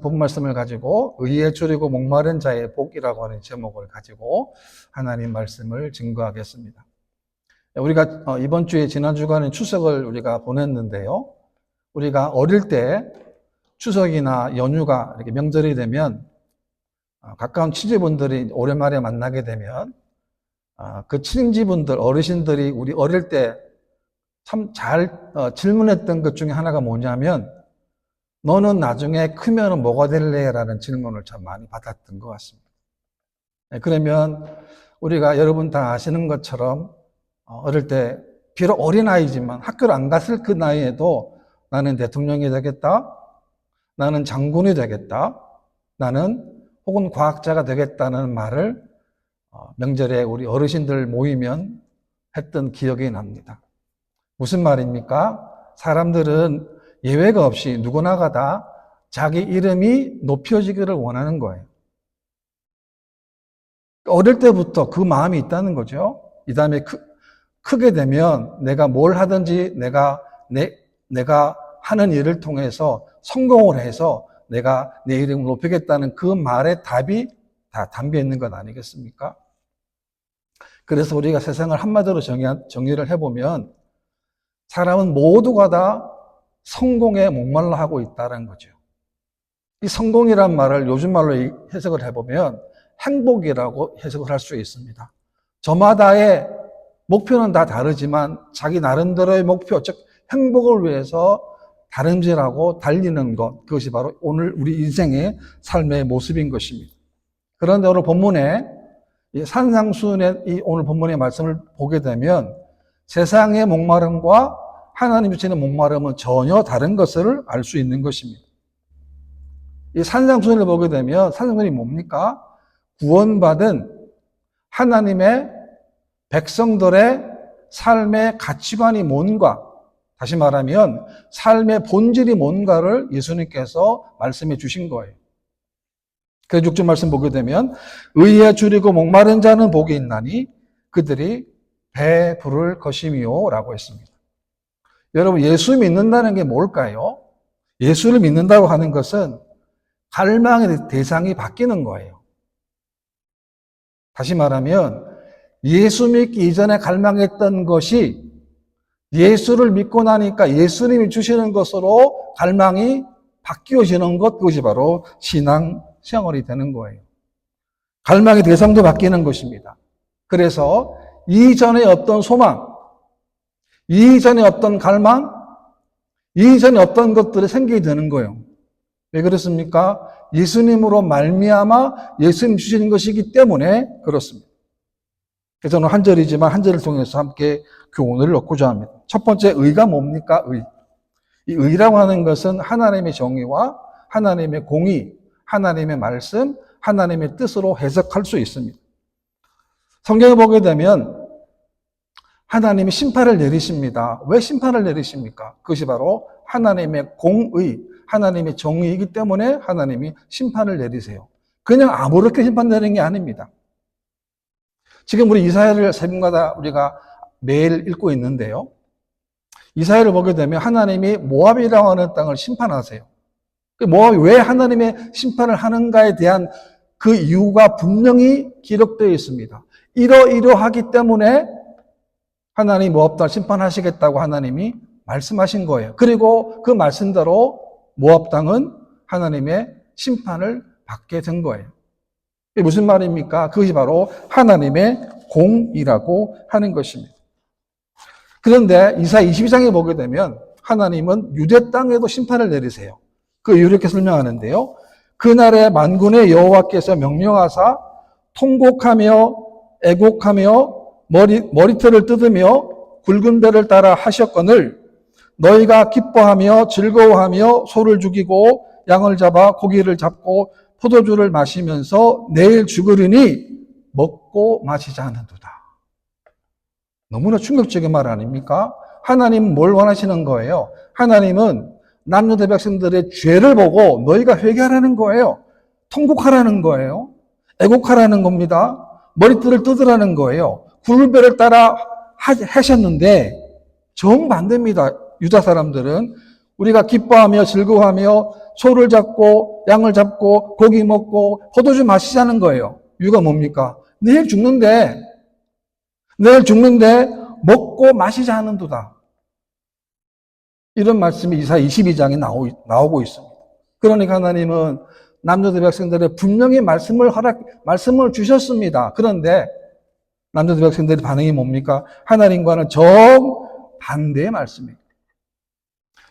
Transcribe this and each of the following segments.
본 말씀을 가지고 의에 줄이고 목마른 자의 복이라고 하는 제목을 가지고 하나님 말씀을 증거하겠습니다. 우리가 이번 주에 지난 주간에 추석을 우리가 보냈는데요. 우리가 어릴 때 추석이나 연휴가 이렇게 명절이 되면 가까운 친지분들이 오랜만에 만나게 되면 그 친지분들, 어르신들이 우리 어릴 때 참 잘 질문했던 것 중에 하나가 뭐냐면 너는 나중에 크면 뭐가 될래? 라는 질문을 참 많이 받았던 것 같습니다. 그러면 우리가 여러분 다 아시는 것처럼 어릴 때 비록 어린아이지만 학교를 안 갔을 그 나이에도 나는 대통령이 되겠다, 나는 장군이 되겠다, 나는 혹은 과학자가 되겠다는 말을 명절에 우리 어르신들 모이면 했던 기억이 납니다. 무슨 말입니까? 사람들은 예외가 없이 누구나가 다 자기 이름이 높여지기를 원하는 거예요. 어릴 때부터 그 마음이 있다는 거죠. 이 다음에 크게 되면 내가 뭘 하든지 내가 하는 일을 통해서 성공을 해서 내가 내 이름을 높이겠다는 그 말의 답이 다 담겨 있는 것 아니겠습니까? 그래서 우리가 세상을 한마디로 정리를 해보면 사람은 모두가 다 성공에 목말라 하고 있다는 거죠. 이 성공이란 말을 요즘 말로 해석을 해보면 행복이라고 해석을 할 수 있습니다. 저마다의 목표는 다 다르지만 자기 나름대로의 목표, 즉 행복을 위해서 다름질하고 달리는 것, 그것이 바로 오늘 우리 인생의 삶의 모습인 것입니다. 그런데 오늘 본문에 산상수훈의 이 오늘 본문의 말씀을 보게 되면 세상의 목마름과 하나님 주시는 목마름은 전혀 다른 것을 알 수 있는 것입니다. 이 산상수훈을 보게 되면 산상수훈이 뭡니까? 구원받은 하나님의 백성들의 삶의 가치관이 뭔가, 다시 말하면 삶의 본질이 뭔가를 예수님께서 말씀해 주신 거예요. 그래서 6절 말씀 보게 되면 의에 줄이고 목마른 자는 복이 있나니 그들이 배 부를 것이미요 라고 했습니다. 여러분, 예수 믿는다는 게 뭘까요? 예수를 믿는다고 하는 것은 갈망의 대상이 바뀌는 거예요. 다시 말하면 예수 믿기 이전에 갈망했던 것이 예수를 믿고 나니까 예수님이 주시는 것으로 갈망이 바뀌어지는 것, 그것이 바로 신앙 생활이 되는 거예요. 갈망의 대상도 바뀌는 것입니다. 그래서 이전에 없던 소망, 이전에 없던 갈망, 이전에 없던 것들이 생기게 되는 거예요. 왜 그렇습니까? 예수님으로 말미암아 예수님 주시는 것이기 때문에 그렇습니다. 그래서 오늘 한 절이지만 한 절을 통해서 함께 교훈을 얻고자 합니다. 첫 번째, 의가 뭡니까? 의. 이 의라고 하는 것은 하나님의 정의와 하나님의 공의, 하나님의 말씀, 하나님의 뜻으로 해석할 수 있습니다. 성경을 보게 되면 하나님이 심판을 내리십니다. 왜 심판을 내리십니까? 그것이 바로 하나님의 공의, 하나님의 정의이기 때문에 하나님이 심판을 내리세요. 그냥 아무렇게 심판 내리는 게 아닙니다. 지금 우리 이사야를 새벽마다 우리가 매일 읽고 있는데요. 이사야를 보게 되면 하나님이 모압이라고 하는 땅을 심판하세요. 모압이 왜 하나님의 심판을 하는가에 대한 그 이유가 분명히 기록되어 있습니다. 이러이러하기 때문에 하나님 모압 땅을 심판하시겠다고 하나님이 말씀하신 거예요. 그리고 그 말씀대로 모압 땅은 하나님의 심판을 받게 된 거예요. 이게 무슨 말입니까? 그것이 바로 하나님의 공이라고 하는 것입니다. 그런데 이사야 22장에 보게 되면 하나님은 유대 땅에도 심판을 내리세요. 그 이유를 이렇게 설명하는데요. 그날에 만군의 여호와께서 명령하사 통곡하며 애곡하며 머리털을 뜯으며 굵은 배를 따라 하셨거늘 너희가 기뻐하며 즐거워하며 소를 죽이고 양을 잡아 고기를 잡고 포도주를 마시면서 내일 죽으리니 먹고 마시지 않는도다. 너무나 충격적인 말 아닙니까? 하나님은 뭘 원하시는 거예요? 하나님은 남유다 백성들의 죄를 보고 너희가 회개하라는 거예요. 통곡하라는 거예요. 애곡하라는 겁니다. 머리털을 뜯으라는 거예요. 굵은 배를 따라 하셨는데 정반대입니다. 유다 사람들은 우리가 기뻐하며 즐거워하며 소를 잡고 양을 잡고 고기 먹고 포도주 마시자는 거예요. 이유가 뭡니까? 내일 죽는데 먹고 마시자 하는도다. 이런 말씀이 이사야 22장에 나오고 있습니다. 그러니까 하나님은 남자들 백성들의 분명히 말씀을 주셨습니다. 그런데 남자들 백성들의 반응이 뭡니까? 하나님과는 정반대의 말씀입니다.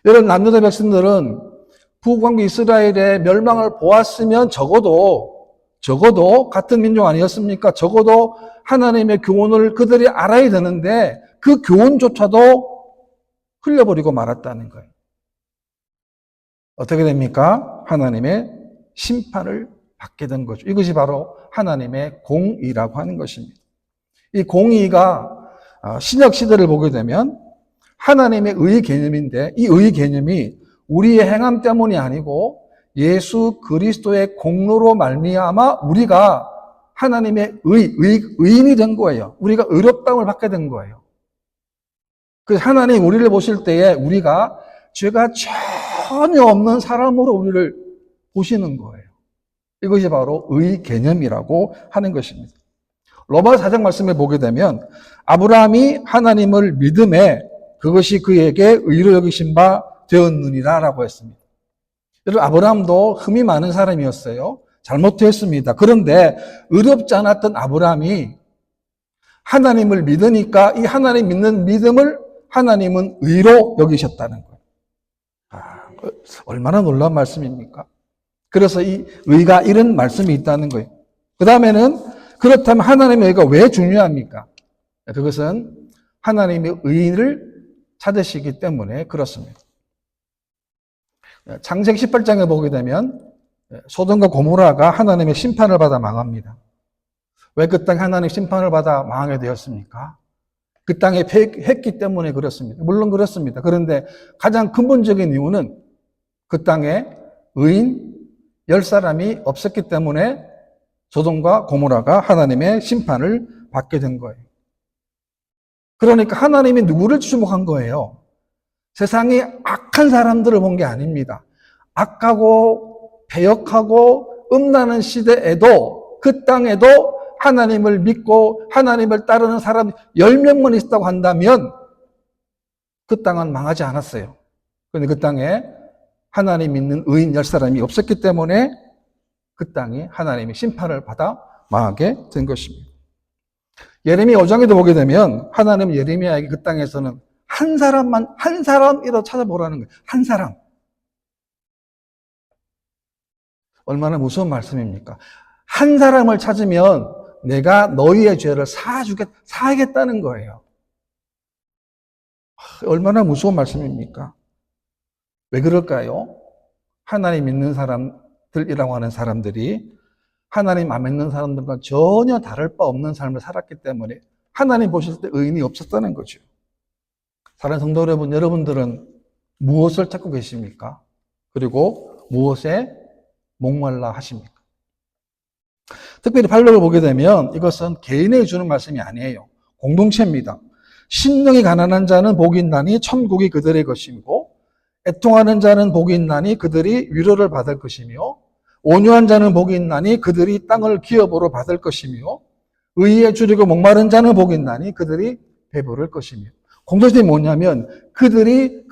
여러분, 남자들 백성들은 북왕국 이스라엘의 멸망을 보았으면 적어도 같은 민족 아니었습니까? 적어도 하나님의 교훈을 그들이 알아야 되는데 그 교훈조차도 흘려버리고 말았다는 거예요. 어떻게 됩니까? 하나님의 심판을 받게 된 거죠. 이것이 바로 하나님의 공의라고 하는 것입니다. 이 공의가 신약 시대를 보게 되면 하나님의 의 개념인데 이 의 개념이 우리의 행함 때문이 아니고 예수 그리스도의 공로로 말미암아 우리가 하나님의 의인이 된 거예요. 우리가 의롭다움을 받게 된 거예요. 그래서 하나님 우리를 보실 때에 우리가 죄가 전혀 없는 사람으로 우리를 보시는 거예요. 이것이 바로 의 개념이라고 하는 것입니다. 로마 4장 말씀에 보게 되면 아브라함이 하나님을 믿음에 그것이 그에게 의로 여기신 바 되었느니라 라고 했습니다. 여러분, 아브라함도 흠이 많은 사람이었어요. 잘못도 했습니다. 그런데 의롭지 않았던 아브라함이 하나님을 믿으니까 이 하나님 믿는 믿음을 하나님은 의로 여기셨다는 거예요. 얼마나 놀라운 말씀입니까? 그래서 이 의가 이런 말씀이 있다는 거예요. 그 다음에는 그렇다면 하나님의 의가 왜 중요합니까? 그것은 하나님의 의를 찾으시기 때문에 그렇습니다. 창세기 18장에 보게 되면 소돔과 고모라가 하나님의 심판을 받아 망합니다. 왜 그 땅에 하나님의 심판을 받아 망하게 되었습니까? 그 땅에 패했기 때문에 그렇습니다. 물론 그렇습니다. 그런데 가장 근본적인 이유는 그 땅에 의인 10사람이 없었기 때문에 소돔과 고모라가 하나님의 심판을 받게 된 거예요. 그러니까 하나님이 누구를 주목한 거예요? 세상에 악한 사람들을 본 게 아닙니다. 악하고 배역하고 음란한 시대에도 그 땅에도 하나님을 믿고 하나님을 따르는 사람 10명만 있었다고 한다면 그 땅은 망하지 않았어요. 그런데 그 땅에 하나님 믿는 의인 10사람이 없었기 때문에 그 땅이 하나님의 심판을 받아 망하게 된 것입니다. 예레미야 5장에도 보게 되면 하나님 예레미야에게 그 땅에서는 한 사람이라도 찾아보라는 거예요. 한 사람. 얼마나 무서운 말씀입니까? 한 사람을 찾으면 내가 너희의 죄를 사하겠다는 거예요. 얼마나 무서운 말씀입니까? 왜 그럴까요? 하나님 믿는 사람들이라고 하는 사람들이 하나님 안 믿는 사람들과 전혀 다를 바 없는 삶을 살았기 때문에 하나님 보실 때 의인이 없었다는 거죠. 사랑하는 성도 여러분, 여러분들은 무엇을 찾고 계십니까? 그리고 무엇에 목말라 하십니까? 특별히 팔복을 보게 되면 이것은 개인에게 주는 말씀이 아니에요. 공동체입니다. 심령이 가난한 자는 복이 있나니 천국이 그들의 것이고 애통하는 자는 복이 있나니 그들이 위로를 받을 것이며 온유한 자는 복이 있나니 그들이 땅을 기업으로 받을 것이며 의에 줄이고 목마른 자는 복이 있나니 그들이 배부를 것이며 공동체이 뭐냐면 그들이라는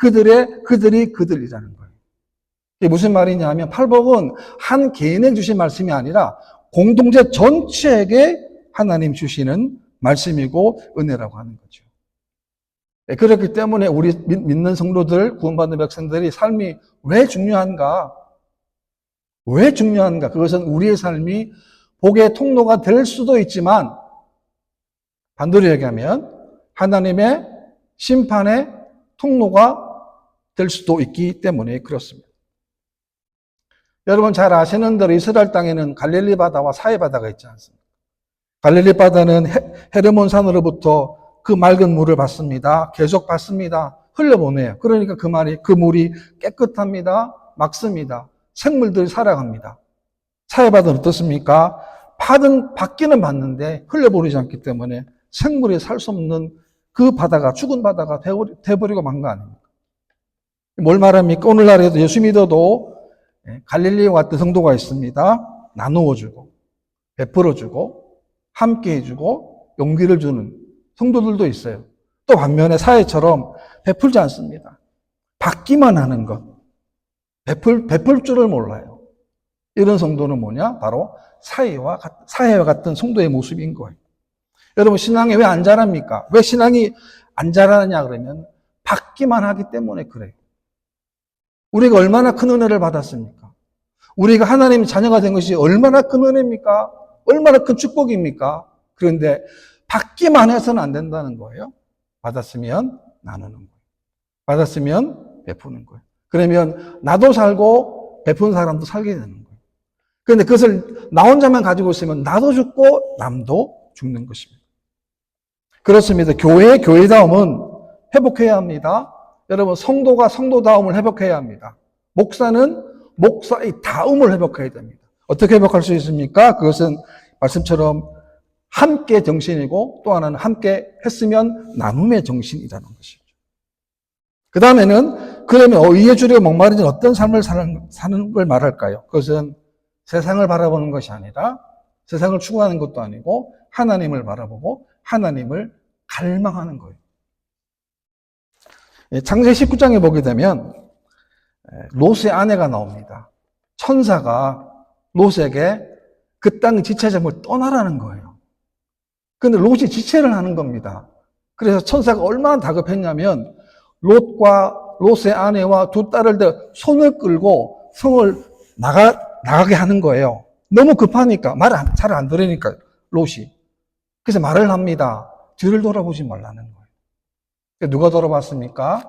거예요. 이게 무슨 말이냐 하면 팔복은 한 개인에게 주신 말씀이 아니라 공동체 전체에게 하나님 주시는 말씀이고 은혜라고 하는 거죠. 그렇기 때문에 우리 믿는 성도들, 구원받는 백성들이 삶이 왜 중요한가? 그것은 우리의 삶이 복의 통로가 될 수도 있지만 반대로 얘기하면 하나님의 심판의 통로가 될 수도 있기 때문에 그렇습니다. 여러분 잘 아시는 대로 이스라엘 땅에는 갈릴리 바다와 사해 바다가 있지 않습니까? 갈릴리 바다는 헤르몬 산으로부터 그 맑은 물을 받습니다. 계속 받습니다. 흘려보내요. 그러니까 그 물이 깨끗합니다. 맑습니다. 생물들이 살아갑니다. 사해 바다는 어떻습니까? 받기는 받는데 흘려보내지 않기 때문에 생물이 살 수 없는 그 바다가 죽은 바다가 되어버리고 만 거 아닙니까? 뭘 말합니까? 오늘날에도 예수 믿어도 갈릴리에 왔던 성도가 있습니다. 나누어주고, 베풀어주고, 함께 해주고, 용기를 주는 성도들도 있어요. 또 반면에 사회처럼 베풀지 않습니다. 받기만 하는 것. 베풀 줄을 몰라요. 이런 성도는 뭐냐? 바로 사회와 같은 성도의 모습인 거예요. 여러분, 신앙이 왜 안 자랍니까? 왜 신앙이 안 자라느냐 그러면 받기만 하기 때문에 그래요. 우리가 얼마나 큰 은혜를 받았습니까? 우리가 하나님의 자녀가 된 것이 얼마나 큰 은혜입니까? 얼마나 큰 축복입니까? 그런데 받기만 해서는 안 된다는 거예요. 받았으면 나누는 거예요. 받았으면 베푸는 거예요. 그러면 나도 살고 베푸는 사람도 살게 되는 거예요. 그런데 그것을 나 혼자만 가지고 있으면 나도 죽고 남도 죽는 것입니다. 그렇습니다. 교회다움은 회복해야 합니다. 여러분, 성도가 성도다움을 회복해야 합니다. 목사는 목사의 다움을 회복해야 됩니다. 어떻게 회복할 수 있습니까? 그것은 말씀처럼 함께 정신이고 또 하나는 함께 했으면 나눔의 정신이라는 것이죠. 그 다음에는 그러면 의에 주려 목마르지 어떤 삶을 사는 걸 말할까요? 그것은 세상을 바라보는 것이 아니라 세상을 추구하는 것도 아니고 하나님을 바라보고 하나님을 갈망하는 거예요. 창세기 19장에 보게 되면 롯의 아내가 나옵니다. 천사가 롯에게 그 땅의 지체점을 떠나라는 거예요. 그런데 롯이 지체를 하는 겁니다. 그래서 천사가 얼마나 다급했냐면 롯의 아내와 두 딸을 손을 끌고 성을 나가게 하는 거예요. 너무 급하니까 말을 잘 안 들으니까 롯이. 그래서 말을 합니다. 뒤를 돌아보지 말라는 거예요. 누가 돌아봤습니까?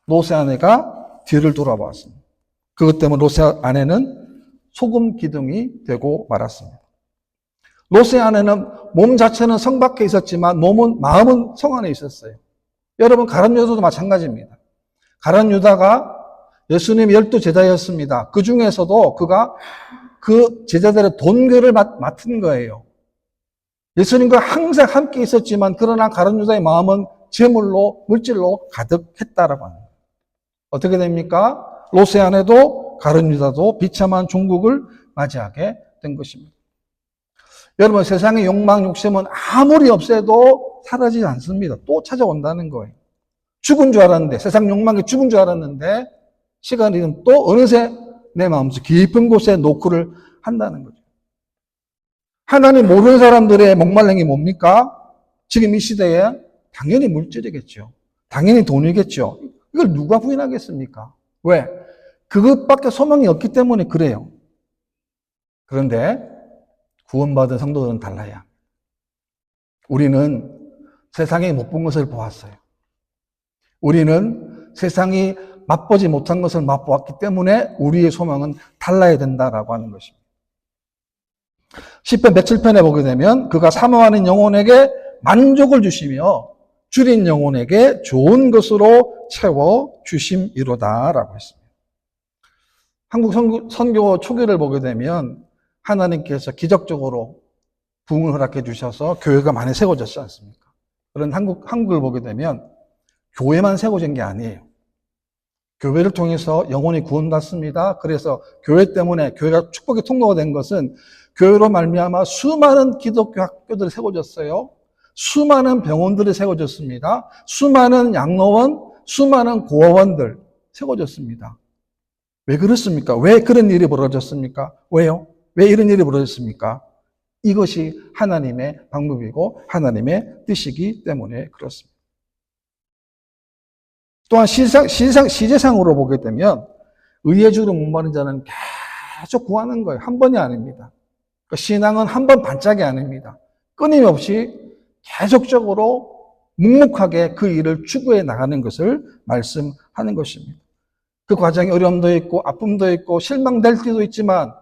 롯의 아내가 뒤를 돌아봤습니다. 그것 때문에 롯의 아내는 소금 기둥이 되고 말았습니다. 롯의 아내는 몸 자체는 성 밖에 있었지만 마음은 성 안에 있었어요. 여러분, 가룟 유다도 마찬가지입니다. 가룟 유다가 예수님 12제자였습니다. 그 중에서도 그가 그 제자들의 돈교를 맡은 거예요. 예수님과 항상 함께 있었지만 그러나 가룟 유다의 마음은 재물로, 물질로 가득했다라고 합니다. 어떻게 됩니까? 롯의 아내도 가룟 유다도 비참한 종국을 맞이하게 된 것입니다. 여러분, 세상의 욕망, 욕심은 아무리 없애도 사라지지 않습니다. 또 찾아온다는 거예요. 죽은 줄 알았는데, 세상 욕망이 죽은 줄 알았는데, 시간이 되면 또 어느새 내 마음속 깊은 곳에 노크를 한다는 거죠. 하나님 모르는 사람들의 목말랭이 뭡니까? 지금 이 시대에 당연히 물질이겠죠. 당연히 돈이겠죠. 이걸 누가 부인하겠습니까? 왜? 그것밖에 소망이 없기 때문에 그래요. 그런데 구원받은 성도들은 달라요. 우리는 세상에 못 본 것을 보았어요. 우리는 세상이 맛보지 못한 것을 맛보았기 때문에 우리의 소망은 달라야 된다라고 하는 것입니다. 시편 107편에 보게 되면 그가 사모하는 영혼에게 만족을 주시며 줄인 영혼에게 좋은 것으로 채워 주심이로다라고 했습니다. 한국 선교 초기를 보게 되면 하나님께서 기적적으로 부흥을 허락해 주셔서 교회가 많이 세워졌지 않습니까? 그런 한국을 보게 되면 교회만 세워진 게 아니에요. 교회를 통해서 영혼이 구원받습니다. 그래서 교회 때문에 교회가 축복의 통로가 된 것은 교회로 말미암아 수많은 기독교 학교들이 세워졌어요. 수많은 병원들이 세워졌습니다. 수많은 양로원, 수많은 고아원들 세워졌습니다. 왜 그렇습니까? 왜 그런 일이 벌어졌습니까? 왜요? 왜 이런 일이 벌어졌습니까? 이것이 하나님의 방법이고 하나님의 뜻이기 때문에 그렇습니다. 또한 시제상으로 보게 되면 의에 주로 목마른 자는 계속 구하는 거예요. 한 번이 아닙니다. 그러니까 신앙은 한 번 반짝이 아닙니다. 끊임없이 계속적으로 묵묵하게 그 일을 추구해 나가는 것을 말씀하는 것입니다. 그 과정에 어려움도 있고 아픔도 있고 실망될 때도 있지만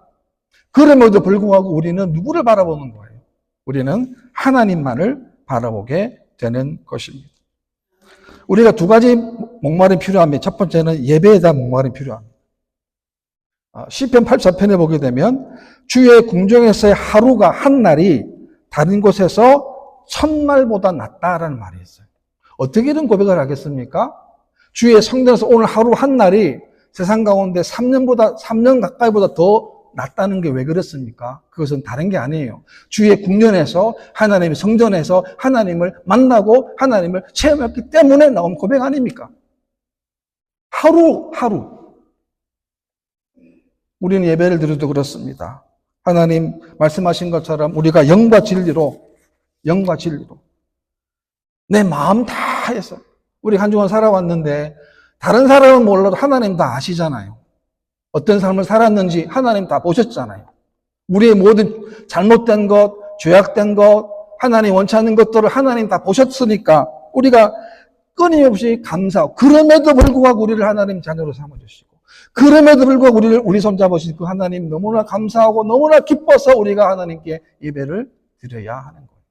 그럼에도 불구하고 우리는 누구를 바라보는 거예요? 우리는 하나님만을 바라보게 되는 것입니다. 우리가 두 가지 목마름이 필요합니다. 첫 번째는 예배에 대한 목마름이 필요합니다. 시편 84편에 보게 되면 주의 궁정에서의 하루가 한 날이 다른 곳에서 1000날보다 낫다라는 말이 있어요. 어떻게 이런 고백을 하겠습니까? 주의 성전에서 오늘 하루 한 날이 세상 가운데 3년 가까이보다 더 낫다는 게 왜 그렇습니까? 그것은 다른 게 아니에요. 주의 국련에서 하나님의 성전에서 하나님을 만나고 하나님을 체험했기 때문에 나온 고백 아닙니까? 하루 우리는 예배를 드려도 그렇습니다. 하나님 말씀하신 것처럼 우리가 영과 진리로 내 마음 다해서 우리 한 주간 살아왔는데 다른 사람은 몰라도 하나님 다 아시잖아요. 어떤 삶을 살았는지 하나님 다 보셨잖아요. 우리의 모든 잘못된 것, 죄악된 것, 하나님 원치 않는 것들을 하나님 다 보셨으니까 우리가 끊임없이 감사하고, 그럼에도 불구하고 우리를 하나님 자녀로 삼아주시고, 그럼에도 불구하고 우리 손잡으시고, 그 하나님 너무나 감사하고 너무나 기뻐서 우리가 하나님께 예배를 드려야 하는 거예요.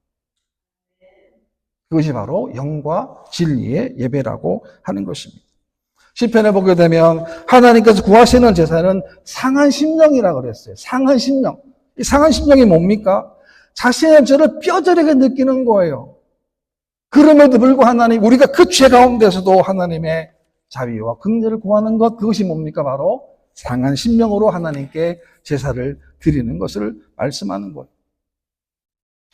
그것이 바로 영과 진리의 예배라고 하는 것입니다. 시편에 보게 되면 하나님께서 구하시는 제사는 상한 심령이라고 그랬어요. 상한 심령. 이 상한 심령이 뭡니까? 자신의 죄를 뼈저리게 느끼는 거예요. 그럼에도 불구하고 하나님, 우리가 그 죄 가운데서도 하나님의 자비와 긍휼을 구하는 것, 그것이 뭡니까? 바로 상한 심령으로 하나님께 제사를 드리는 것을 말씀하는 거예요.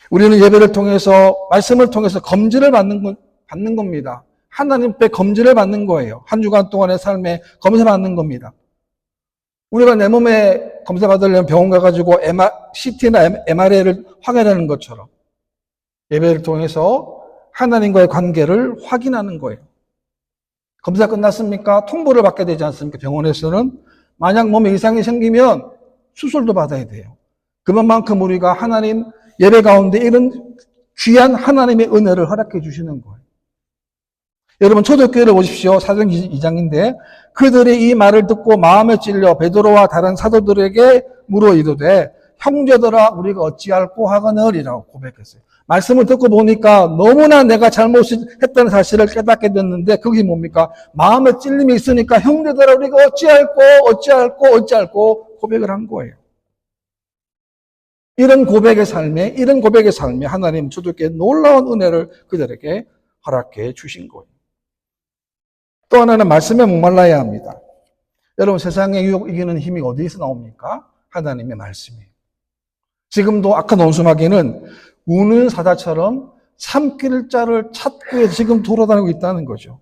우리는 예배를 통해서, 말씀을 통해서 검증을 받는 겁니다. 하나님 앞에 검증을 받는 거예요. 한 주간 동안의 삶에 검사받는 겁니다. 우리가 내 몸에 검사받으려면 병원 가가지고 CT나 MRI를 확인하는 것처럼 예배를 통해서 하나님과의 관계를 확인하는 거예요. 검사 끝났습니까? 통보를 받게 되지 않습니까? 병원에서는 만약 몸에 이상이 생기면 수술도 받아야 돼요. 그만큼 우리가 하나님 예배 가운데 이런 귀한 하나님의 은혜를 허락해 주시는 거예요. 여러분 초대교회를 보십시오. 사도행 2장인데 그들이 이 말을 듣고 마음에 찔려 베드로와 다른 사도들에게 물어 이르되 형제들아 우리가 어찌할꼬 하거늘이라고 고백했어요. 말씀을 듣고 보니까 너무나 내가 잘못했다는 사실을 깨닫게 됐는데 그게 뭡니까? 마음에 찔림이 있으니까 형제들아 우리가 어찌할꼬 고백을 한 거예요. 이런 고백의 삶에 하나님 초대교회에 놀라운 은혜를 그들에게 허락해 주신 거예요. 또 하나는 말씀에 목말라야 합니다. 여러분 세상의 유혹 이기는 힘이 어디에서 나옵니까? 하나님의 말씀이에요. 지금도 악한 원수마귀는 우는 사자처럼 삼킬 자를 찾고 해서 지금 돌아다니고 있다는 거죠.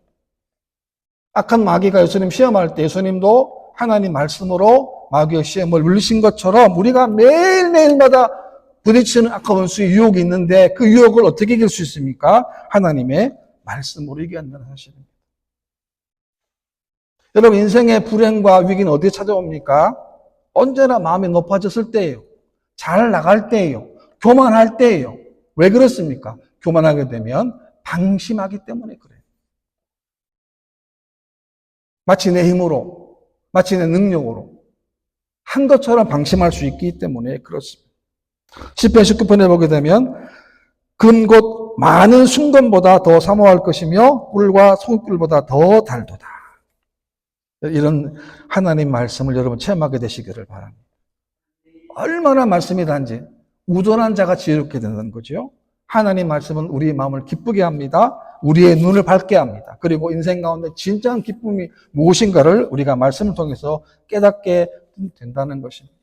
악한 마귀가 예수님 시험할 때 예수님도 하나님 말씀으로 마귀의 시험을 물리신 것처럼 우리가 매일매일마다 부딪히는 악한 원수의 유혹이 있는데 그 유혹을 어떻게 이길 수 있습니까? 하나님의 말씀으로 이겨야 한다는 사실입니다. 여러분 인생의 불행과 위기는 어디에 찾아옵니까? 언제나 마음이 높아졌을 때예요. 잘 나갈 때예요. 교만할 때예요. 왜 그렇습니까? 교만하게 되면 방심하기 때문에 그래요. 마치 내 힘으로, 마치 내 능력으로 한 것처럼 방심할 수 있기 때문에 그렇습니다. 시편 19편에 보게 되면 금 곧 많은 순금보다 더 사모할 것이며 꿀과 소금꿀보다 더 달도다. 이런 하나님 말씀을 여러분 체험하게 되시기를 바랍니다. 얼마나 말씀이 단지 우둔한 자가 지혜롭게 된다는 거죠. 하나님 말씀은 우리의 마음을 기쁘게 합니다. 우리의 눈을 밝게 합니다. 그리고 인생 가운데 진정한 기쁨이 무엇인가를 우리가 말씀을 통해서 깨닫게 된다는 것입니다.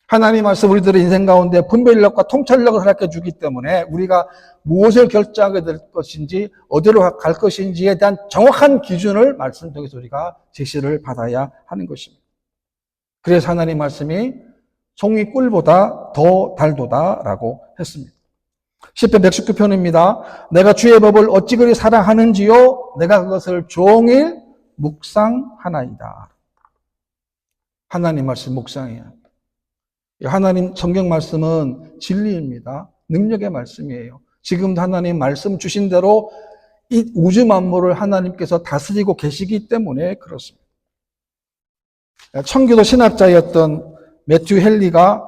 하나님 말씀 우리들의 인생 가운데 분별력과 통찰력을 허락해 주기 때문에 우리가 무엇을 결정하게 될 것인지 어디로 갈 것인지에 대한 정확한 기준을 말씀 통해서 우리가 제시를 받아야 하는 것입니다. 그래서 하나님 말씀이 송이 꿀보다 더 달도다라고 했습니다. 시편 119편입니다. 내가 주의 법을 어찌 그리 사랑하는지요? 내가 그것을 종일 묵상하나이다. 하나님 말씀 묵상해야. 하나님 성경 말씀은 진리입니다. 능력의 말씀이에요. 지금도 하나님 말씀 주신 대로 이 우주 만물을 하나님께서 다스리고 계시기 때문에 그렇습니다. 청교도 신학자였던 매튜 헨리가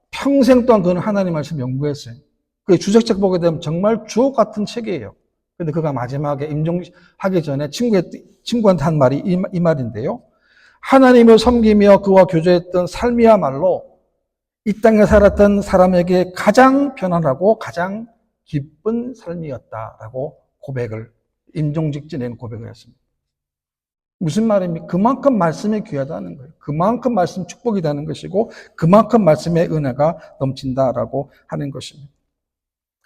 평생 동안 그는 하나님 말씀 연구했어요. 그 주석책 보게 되면 정말 주옥 같은 책이에요. 근데 그가 마지막에 임종하기 전에 친구한테 한 말이 이 말인데요. 하나님을 섬기며 그와 교제했던 삶이야말로 이 땅에 살았던 사람에게 가장 편안하고 가장 기쁜 삶이었다라고 임종 직전에 고백을 했습니다. 무슨 말입니까? 그만큼 말씀이 귀하다는 거예요. 그만큼 말씀 축복이 되는 것이고 그만큼 말씀의 은혜가 넘친다라고 하는 것입니다.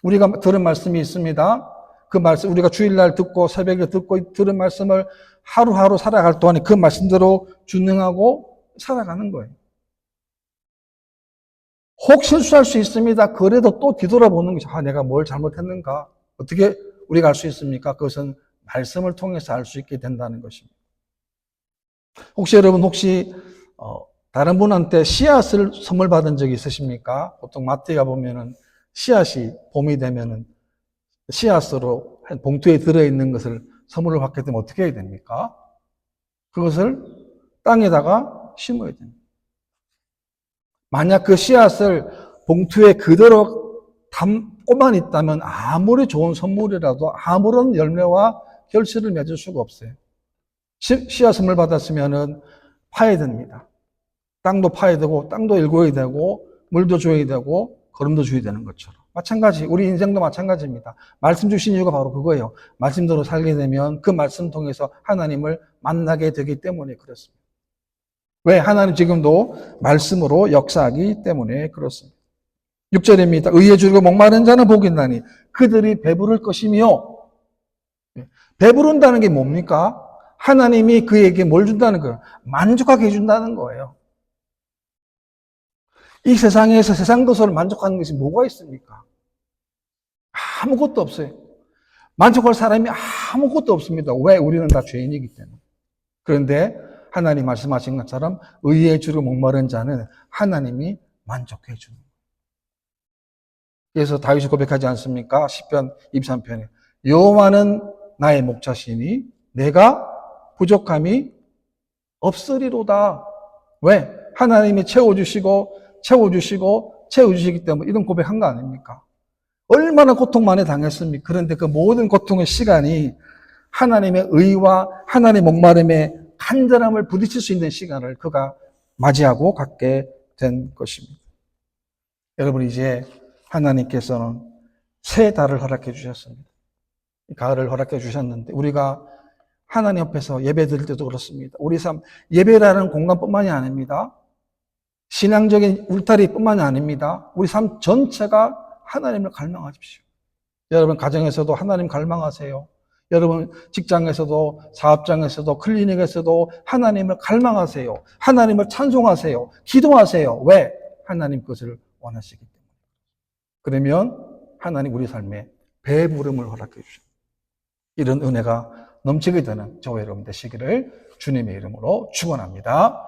우리가 들은 말씀이 있습니다. 그 말씀 우리가 주일날 듣고 새벽에 듣고 들은 말씀을 하루하루 살아갈 동안에 그 말씀대로 준행하고 살아가는 거예요. 혹 실수할 수 있습니다. 그래도 또 뒤돌아보는 거죠. 내가 뭘 잘못했는가? 어떻게 우리가 알 수 있습니까? 그것은 말씀을 통해서 알 수 있게 된다는 것입니다. 혹시 여러분 다른 분한테 씨앗을 선물 받은 적이 있으십니까? 보통 마트에 보면은 씨앗이 봄이 되면은 씨앗으로 한 봉투에 들어있는 것을 선물로 받게 되면 어떻게 해야 됩니까? 그것을 땅에다가 심어야 됩니다. 만약 그 씨앗을 봉투에 그대로 담고만 있다면 아무리 좋은 선물이라도 아무런 열매와 결실을 맺을 수가 없어요. 씨앗 선물 받았으면은 파야 됩니다. 땅도 파야 되고, 땅도 일궈야 되고, 물도 줘야 되고, 거름도 줘야 되는 것처럼. 마찬가지, 우리 인생도 마찬가지입니다. 말씀 주신 이유가 바로 그거예요. 말씀대로 살게 되면 그 말씀 통해서 하나님을 만나게 되기 때문에 그렇습니다. 왜? 하나님 지금도 말씀으로 역사하기 때문에 그렇습니다. 6절입니다. 의에 주르고 목마른 자는 복이 있나니 그들이 배부를 것이며. 배부른다는 게 뭡니까? 하나님이 그에게 뭘 준다는 거예요? 만족하게 해준다는 거예요. 이 세상에서 세상 것으로 만족하는 것이 뭐가 있습니까? 아무것도 없어요. 만족할 사람이 아무것도 없습니다. 왜? 우리는 다 죄인이기 때문에. 그런데 하나님 말씀하신 것처럼 의에 주르고 목마른 자는 하나님이 만족해 주는 거예요. 그래서 다윗이 고백하지 않습니까? 시편 23편에 여호와는 나의 목자시니 내가 부족함이 없으리로다. 왜? 하나님이 채워주시기 때문에 이런 고백한 거 아닙니까? 얼마나 고통 많이 당했습니까? 그런데 그 모든 고통의 시간이 하나님의 의와 하나님의 목마름에 간절함을 부딪힐 수 있는 시간을 그가 맞이하고 갖게 된 것입니다. 여러분, 이제 하나님께서는 새 달을 허락해 주셨습니다. 가을을 허락해 주셨는데 우리가 하나님 앞에서 예배 드릴 때도 그렇습니다. 우리 삶, 예배라는 공간뿐만이 아닙니다. 신앙적인 울타리뿐만이 아닙니다. 우리 삶 전체가 하나님을 갈망하십시오. 여러분 가정에서도 하나님 갈망하세요. 여러분 직장에서도 사업장에서도 클리닉에서도 하나님을 갈망하세요. 하나님을 찬송하세요. 기도하세요. 왜? 하나님 그것을 원하시기 때문에. 그러면 하나님 우리 삶에 배부름을 허락해 주십니다. 이런 은혜가 넘치게 되는 저와 여러분 되시기를 주님의 이름으로 축원합니다.